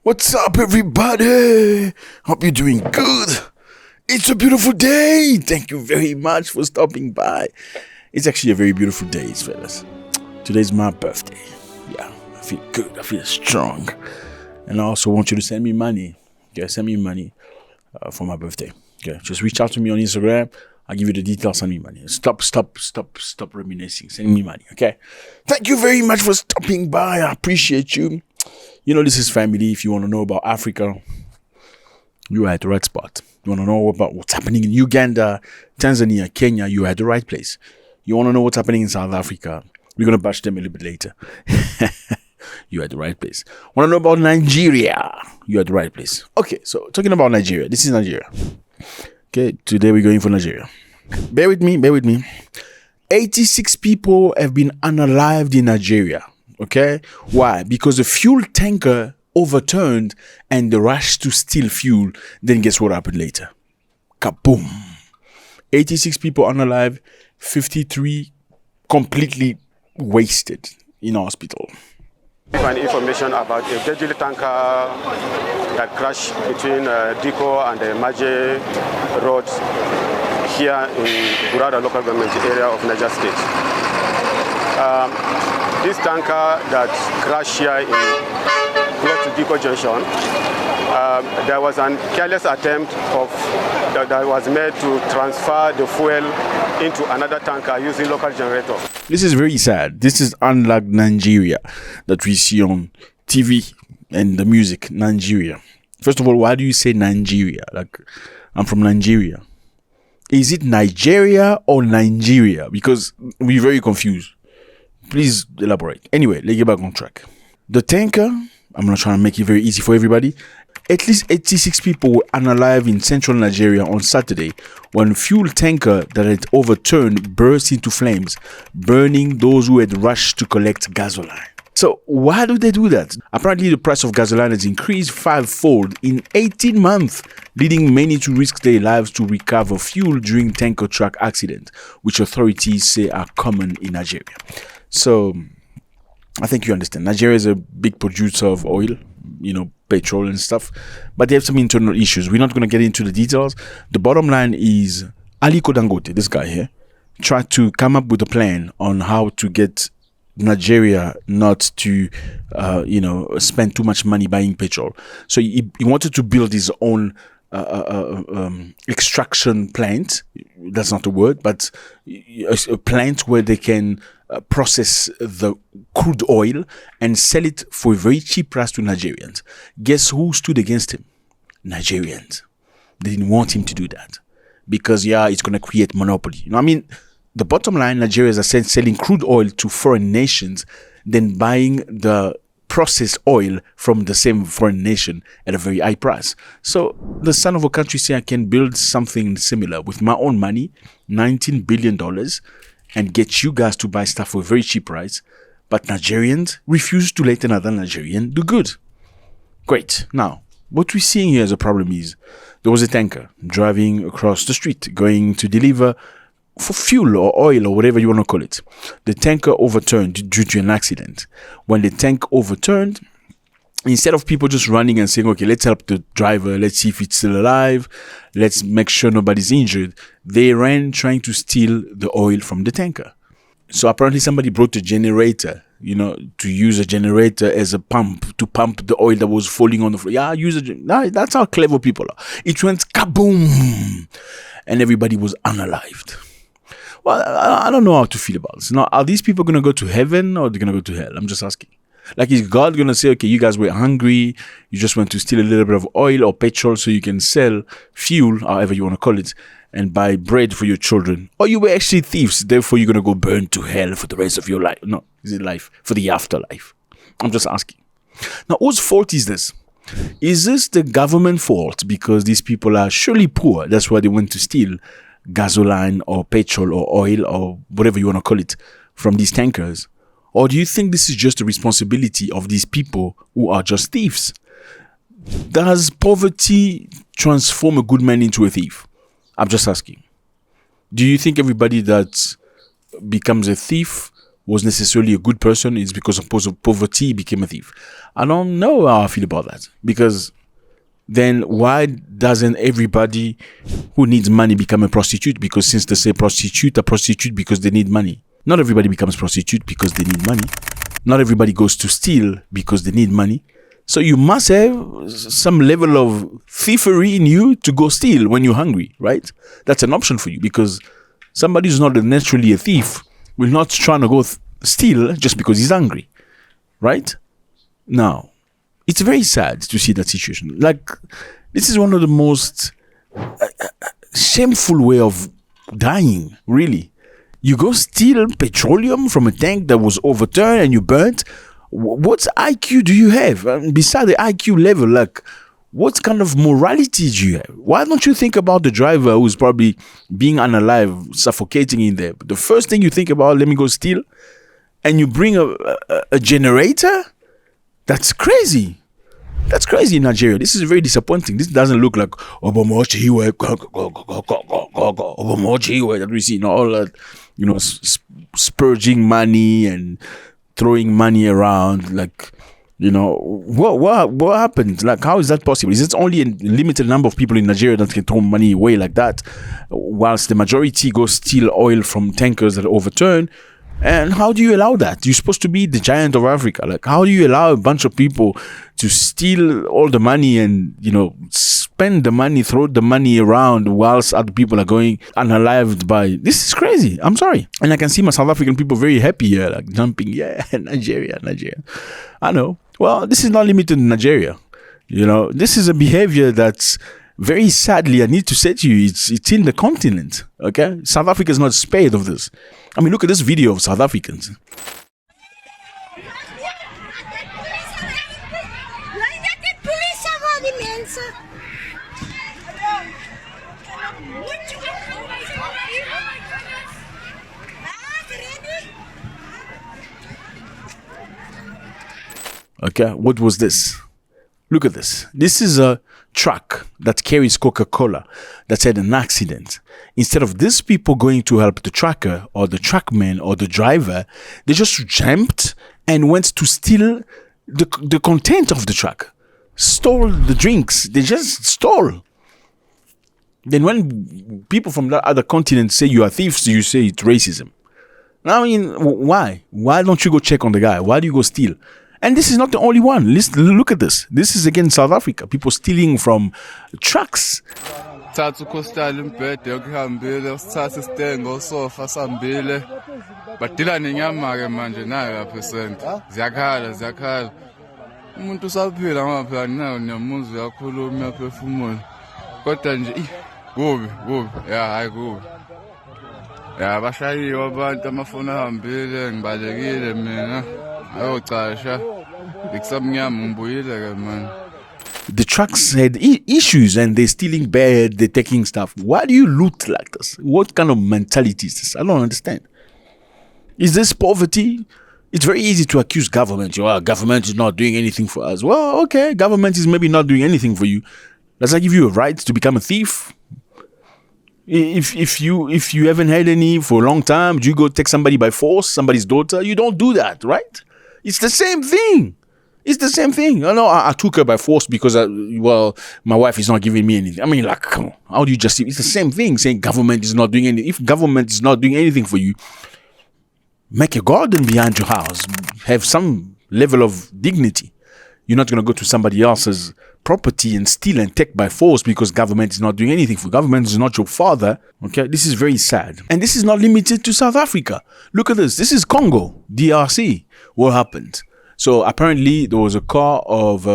What's up, everybody? Hope you're doing good. It's a beautiful day. Thank you very much for stopping by. It's actually a very beautiful day, fellas. Today's my birthday. Yeah, I feel good. I feel strong. And I also want you to send me money. Okay, send me money for my birthday. Okay, just reach out to me on Instagram. I'll give you the details. Send me money. Stop reminiscing. Send me money, okay? Thank you very much for stopping by. I appreciate you. You know, this is family. If you want to know about Africa, you are at the right spot. You want to know about what's happening in Uganda, Tanzania, Kenya, you are at the right place. You want to know what's happening in South Africa, we're going to bash them a little bit later. You're at the right place. Want to know about Nigeria, you're at the right place. Okay, so talking about Nigeria, this is Nigeria. Okay, today we're going for Nigeria. Bear with me. 86 people have been unalived in Nigeria. Okay, why? Because the fuel tanker overturned and the rush to steal fuel. Then guess what happened later? Kaboom! 86 people unalive, 53 completely wasted in hospital. Information about a deadly tanker that crashed between Diko and the Maje Road here in Rwanda local government area of Niger State. This tanker that crashed here close to Diko Junction, there was a careless attempt that was made to transfer the fuel into another tanker using local generator. This is very sad. This is unlike Nigeria that we see on TV and the music, Nigeria. First of all, why do you say Nigeria? Like, I'm from Nigeria. Is it Nigeria or Nigeria? Because we're very confused. Please elaborate. Anyway, let's get back on track. The tanker, I'm not trying to make it very easy for everybody. At least 86 people were unalive in central Nigeria on Saturday when fuel tanker that had overturned burst into flames, burning those who had rushed to collect gasoline. So why do they do that? Apparently, the price of gasoline has increased fivefold in 18 months, leading many to risk their lives to recover fuel during tanker truck accidents, which authorities say are common in Nigeria. So I think you understand. Nigeria is a big producer of oil, petrol and stuff, but they have some internal issues. We're not going to get into the details. The bottom line is Aliko Dangote, this guy here, tried to come up with a plan on how to get Nigeria not to, spend too much money buying petrol. So he wanted to build his own extraction plant. That's not a word, but a plant where they can process the crude oil and sell it for a very cheap price to Nigerians. Guess who stood against him? Nigerians. They didn't want him to do that because it's going to create monopoly. The bottom line, Nigeria is selling crude oil to foreign nations, then buying the processed oil from the same foreign nation at a very high price. So the son of a country say I can build something similar with my own money, $19 billion, and get you guys to buy stuff for a very cheap price. But Nigerians refuse to let another Nigerian do good. Great. Now, what we're seeing here as a problem is there was a tanker driving across the street going to deliver for fuel or oil or whatever you want to call it. The tanker overturned due to an accident. When the tank overturned, instead of people just running and saying, okay, let's help the driver, let's see if it's still alive, let's make sure nobody's injured, they ran trying to steal the oil from the tanker. So apparently somebody brought a generator, to use a generator as a pump to pump the oil that was falling on the floor. That's how clever people are. It went kaboom, and everybody was unalived. Well, I don't know how to feel about this. Now, are these people going to go to heaven or they're going to go to hell? I'm just asking. Like, is God going to say, okay, you guys were hungry, you just went to steal a little bit of oil or petrol so you can sell fuel, however you want to call it, and buy bread for your children? Or you were actually thieves, therefore you're going to go burn to hell for the rest of your life? No, is it life for the afterlife? I'm just asking. Now, whose fault is this? Is this the government fault because these people are surely poor? That's why they went to steal gasoline or petrol or oil or whatever you want to call it from these tankers? Or do you think this is just the responsibility of these people who are just thieves? Does poverty transform a good man into a thief? I'm just asking. Do you think everybody that becomes a thief was necessarily a good person. It's because of poverty he became a thief. I don't know how I feel about that, because then why doesn't everybody who needs money become a prostitute? Because since they say prostitute, a prostitute because they need money. Not everybody becomes prostitute because they need money. Not everybody goes to steal because they need money. So you must have some level of thievery in you to go steal when you're hungry, right? That's an option for you, because somebody who's not naturally a thief will not trying to go steal just because he's hungry, right? Now, it's very sad to see that situation. Like, this is one of the most shameful way of dying, really. You go steal petroleum from a tank that was overturned and you burnt. What IQ do you have? Beside the IQ level, like, what kind of morality do you have? Why don't you think about the driver who's probably being unalive, suffocating in there? The first thing you think about, let me go steal, and you bring a generator? That's crazy. That's crazy in Nigeria. This is very disappointing. This doesn't look like Obamochiwe that we see, all that, spurging money and throwing money around, like, what happened? Like, how is that possible? Is it only a limited number of people in Nigeria that can throw money away like that, whilst the majority go steal oil from tankers that are overturned? And how do you allow that? You're supposed to be the giant of Africa. Like, how do you allow a bunch of people to steal all the money and, spend the money, throw the money around whilst other people are going unalived by... This is crazy. I'm sorry. And I can see my South African people very happy here, like jumping. Yeah, Nigeria. I know. Well, this is not limited to Nigeria. This is a behavior that's very sadly, I need to say to you, it's in the continent. Okay? South Africa is not spared of this. I mean, look at this video of South Africans. Okay, what was this? Look at this. This is a truck that carries Coca-Cola that's had an accident. Instead of these people going to help the trucker or the truckman or the driver, they just jumped and went to steal the content of the truck. Stole the drinks. They just stole. Then when people from the other continent say you are thieves, you say it's racism. I mean, why? Why don't you go check on the guy? Why do you go steal? And this is not the only one. Look at this. This is again South Africa. People stealing from trucks. Thatha ukhostala imbhede yokuhambile usithatha isitengo sofa sambile badila nenyama ke manje nayo lapha esente ziyakhala umuntu usaphila ngapha nayo nemuzi yakhuluma yaphefumula kodwa nje kubi hayi kubi bashayiwe abantu amafoni ahambile ngibalekile mina ayocasha ngisamnyama ngibuyile ke manje. The trucks had issues and they're stealing bad, they're taking stuff. Why do you loot like this? What kind of mentality is this? I don't understand. Is this poverty? It's very easy to accuse government. Government is not doing anything for us. Well, okay, government is maybe not doing anything for you. Does that give you a right to become a thief? If you haven't had any for a long time, do you go take somebody by force, somebody's daughter? You don't do that, right? It's the same thing. It's the same thing. I took her by force because, my wife is not giving me anything. I mean, like, come on. How do you just... It's the same thing saying government is not doing anything. If government is not doing anything for you, make a garden behind your house. Have some level of dignity. You're not going to go to somebody else's property and steal and take by force because government is not doing anything for you. Government is not your father. Okay, this is very sad. And this is not limited to South Africa. Look at this. This is Congo, DRC. What happened? So apparently there was a car of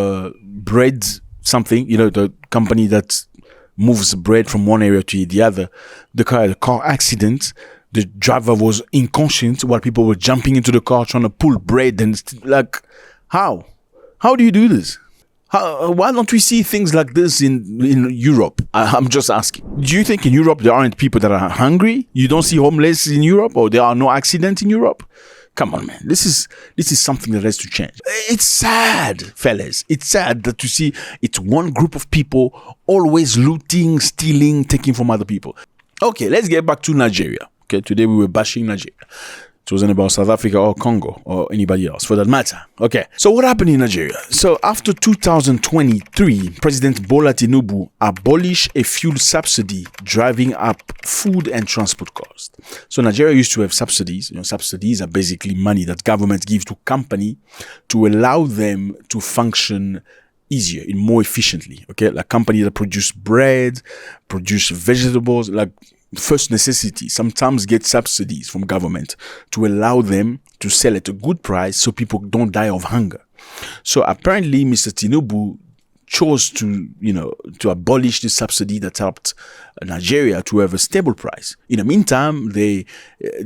bread something, the company that moves bread from one area to the other. The car had a car accident. The driver was inconscient while people were jumping into the car trying to pull bread and how? How do you do this? Why don't we see things like this in Europe? I'm just asking. Do you think in Europe there aren't people that are hungry? You don't see homeless in Europe, or there are no accidents in Europe? Come on, man. This is something that has to change. It's sad, fellas. It's sad that you see it's one group of people always looting, stealing, taking from other people. Okay, let's get back to Nigeria. Okay, today we were bashing Nigeria. It wasn't about South Africa or Congo or anybody else for that matter. Okay, so what happened in Nigeria? So after 2023, President Bola Tinubu abolished a fuel subsidy, driving up food and transport costs. So Nigeria used to have subsidies. Subsidies are basically money that government gives to company to allow them to function easier and more efficiently. Okay, like companies that produce bread, produce vegetables, like first necessity, sometimes get subsidies from government to allow them to sell at a good price so people don't die of hunger. So apparently Mr. Tinubu chose to abolish the subsidy that helped Nigeria to have a stable price. In the meantime, they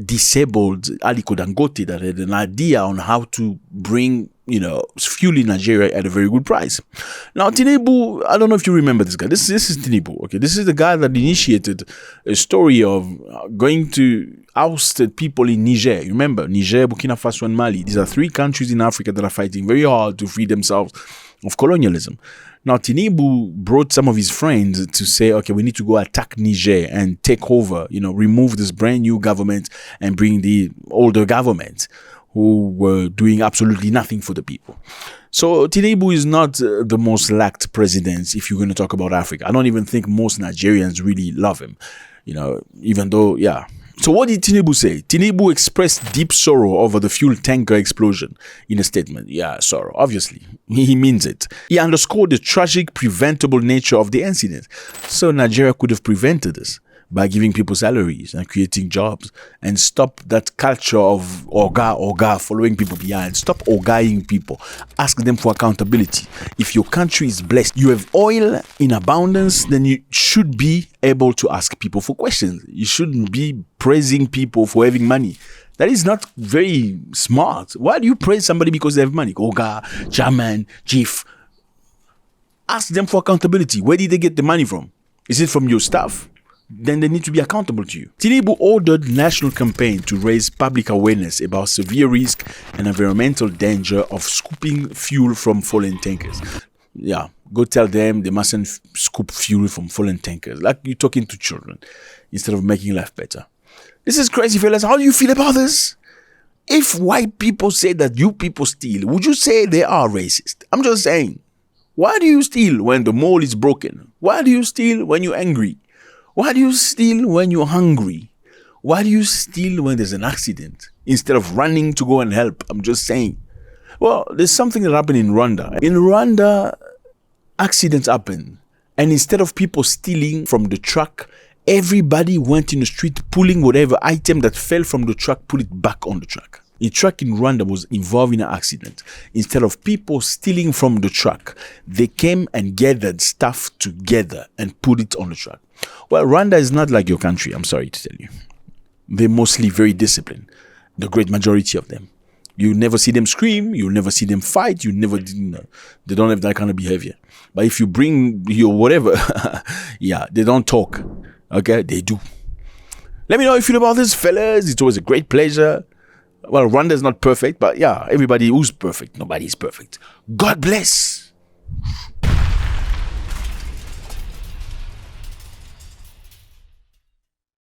disabled Aliko Dangote that had an idea on how to bring fuel in Nigeria at a very good price. Now, Tinubu, I don't know if you remember this guy. This is Tinubu. Okay, this is the guy that initiated a story of going to oust people in Niger. You remember, Niger, Burkina Faso, and Mali. These are three countries in Africa that are fighting very hard to free themselves of colonialism. Now, Tinubu brought some of his friends to say, okay, we need to go attack Niger and take over, remove this brand new government and bring the older government who were doing absolutely nothing for the people. So Tinubu is not the most liked president if you're going to talk about Africa. I don't even think most Nigerians really love him, even though, yeah. So what did Tinubu say? Tinubu expressed deep sorrow over the fuel tanker explosion in a statement. Yeah, sorrow, obviously. He means it. He underscored the tragic, preventable nature of the incident. So Nigeria could have prevented this by giving people salaries and creating jobs, and stop that culture of oga, following people behind. Stop ogaing people. Ask them for accountability. If your country is blessed, you have oil in abundance, then you should be able to ask people for questions. You shouldn't be praising people for having money. That is not very smart. Why do you praise somebody because they have money? Oga, chairman, chief. Ask them for accountability. Where did they get the money from? Is it from your staff? Then they need to be accountable to you. Tinubu ordered national campaign to raise public awareness about severe risk and environmental danger of scooping fuel from fallen tankers. Yeah, go tell them they mustn't scoop fuel from fallen tankers. Like you're talking to children instead of making life better. This is crazy, fellas. How do you feel about this? If white people say that you people steal, would you say they are racist? I'm just saying. Why do you steal when the mall is broken? Why do you steal when you're angry? Why do you steal when you're hungry? Why do you steal when there's an accident instead of running to go and help? I'm just saying. Well, there's something that happened in Rwanda. In Rwanda, accidents happen. And instead of people stealing from the truck, everybody went in the street pulling whatever item that fell from the truck, put it back on the truck. A truck in Rwanda was involved in an accident. Instead of people stealing from the truck, they came and gathered stuff together and put it on the truck. Well, Rwanda is not like your country, I'm sorry to tell you. They're mostly very disciplined, the great majority of them. You never see them scream, you never see them fight, they don't have that kind of behavior. But if you bring your whatever, yeah, they don't talk, okay? They do. Let me know how you feel about this, fellas. It's always a great pleasure. Well, Rwanda is not perfect, but yeah, everybody who's perfect, nobody is perfect. God bless.